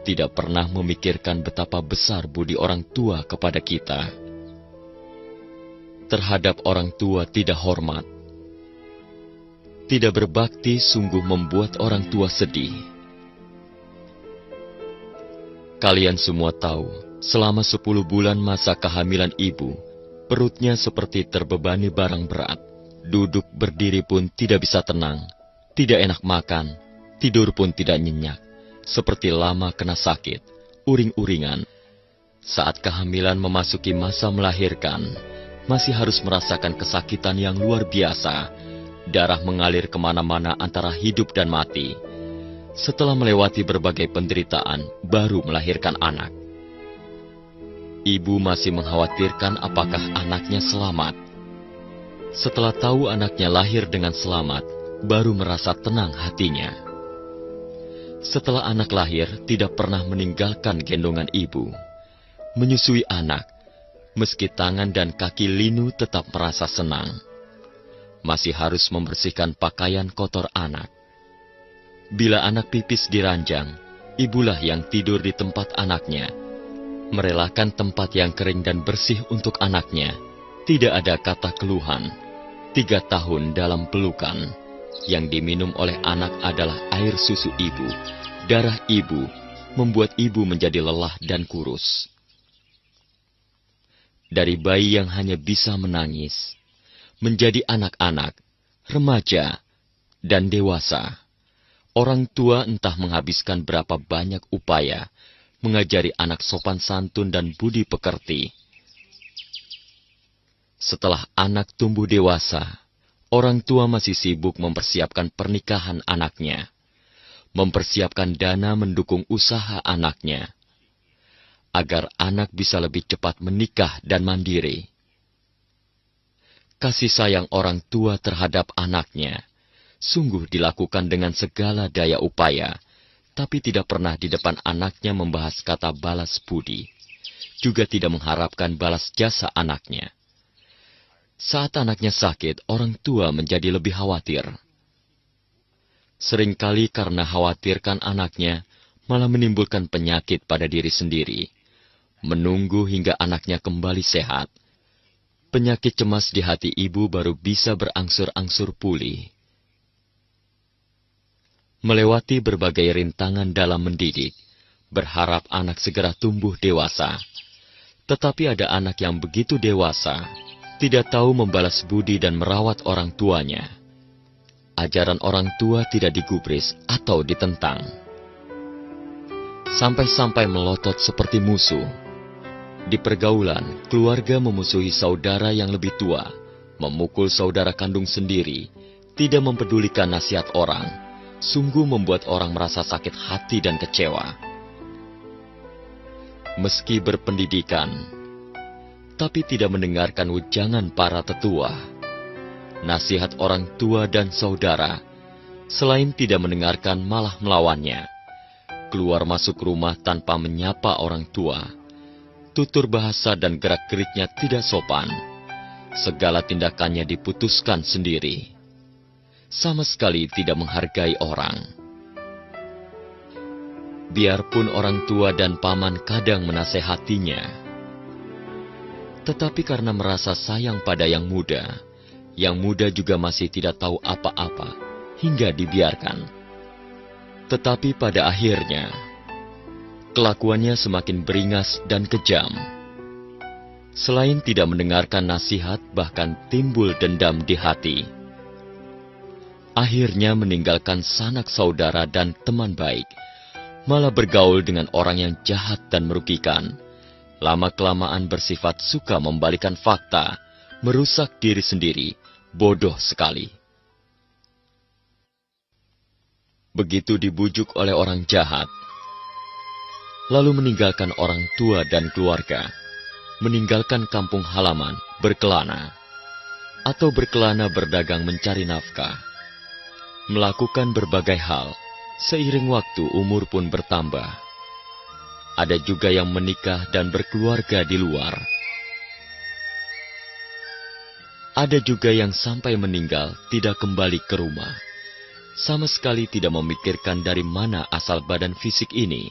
tidak pernah memikirkan betapa besar budi orang tua kepada kita. Terhadap orang tua tidak hormat, tidak berbakti sungguh membuat orang tua sedih. Kalian semua tahu, selama 10 bulan masa kehamilan ibu, perutnya seperti terbebani barang berat. Duduk berdiri pun tidak bisa tenang, tidak enak makan, tidur pun tidak nyenyak, seperti lama kena sakit, uring-uringan. Saat kehamilan memasuki masa melahirkan, masih harus merasakan kesakitan yang luar biasa. Darah mengalir kemana-mana antara hidup dan mati. Setelah melewati berbagai penderitaan, baru melahirkan anak. Ibu masih mengkhawatirkan apakah anaknya selamat. Setelah tahu anaknya lahir dengan selamat, baru merasa tenang hatinya. Setelah anak lahir, tidak pernah meninggalkan gendongan ibu. Menyusui anak, meski tangan dan kaki linu tetap merasa senang. Masih harus membersihkan pakaian kotor anak. Bila anak pipis di ranjang, ibulah yang tidur di tempat anaknya. Merelakan tempat yang kering dan bersih untuk anaknya. Tidak ada kata keluhan. 3 tahun dalam pelukan. Yang diminum oleh anak adalah air susu ibu. Darah ibu membuat ibu menjadi lelah dan kurus. Dari bayi yang hanya bisa menangis, menjadi anak-anak, remaja, dan dewasa. Orang tua entah menghabiskan berapa banyak upaya mengajari anak sopan santun dan budi pekerti. Setelah anak tumbuh dewasa, orang tua masih sibuk mempersiapkan pernikahan anaknya, mempersiapkan dana mendukung usaha anaknya, agar anak bisa lebih cepat menikah dan mandiri. Kasih sayang orang tua terhadap anaknya sungguh dilakukan dengan segala daya upaya, tapi tidak pernah di depan anaknya membahas kata balas budi, juga tidak mengharapkan balas jasa anaknya. Saat anaknya sakit, orang tua menjadi lebih khawatir. Seringkali karena khawatirkan anaknya, malah menimbulkan penyakit pada diri sendiri. Menunggu hingga anaknya kembali sehat. Penyakit cemas di hati ibu baru bisa berangsur-angsur pulih. Melewati berbagai rintangan dalam mendidik, berharap anak segera tumbuh dewasa. Tetapi ada anak yang begitu dewasa, tidak tahu membalas budi dan merawat orang tuanya. Ajaran orang tua tidak digubris atau ditentang. Sampai-sampai melotot seperti musuh. Di pergaulan, keluarga memusuhi saudara yang lebih tua, memukul saudara kandung sendiri, tidak mempedulikan nasihat orang, sungguh membuat orang merasa sakit hati dan kecewa. Meski berpendidikan, tapi tidak mendengarkan wejangan para tetua. Nasihat orang tua dan saudara, selain tidak mendengarkan malah melawannya. Keluar masuk rumah tanpa menyapa orang tua. Tutur bahasa dan gerak-geriknya tidak sopan. Segala tindakannya diputuskan sendiri. Sama sekali tidak menghargai orang. Biarpun orang tua dan paman kadang menasehatinya, tetapi karena merasa sayang pada yang muda juga masih tidak tahu apa-apa, hingga dibiarkan. Tetapi pada akhirnya, kelakuannya semakin beringas dan kejam. Selain tidak mendengarkan nasihat, bahkan timbul dendam di hati. Akhirnya meninggalkan sanak saudara dan teman baik, malah bergaul dengan orang yang jahat dan merugikan. Lama-kelamaan bersifat suka membalikan fakta, merusak diri sendiri, bodoh sekali. Begitu dibujuk oleh orang jahat, lalu meninggalkan orang tua dan keluarga, meninggalkan kampung halaman, berkelana, atau berkelana berdagang mencari nafkah, melakukan berbagai hal, seiring waktu umur pun bertambah. Ada juga yang menikah dan berkeluarga di luar. Ada juga yang sampai meninggal tidak kembali ke rumah. Sama sekali tidak memikirkan dari mana asal badan fisik ini.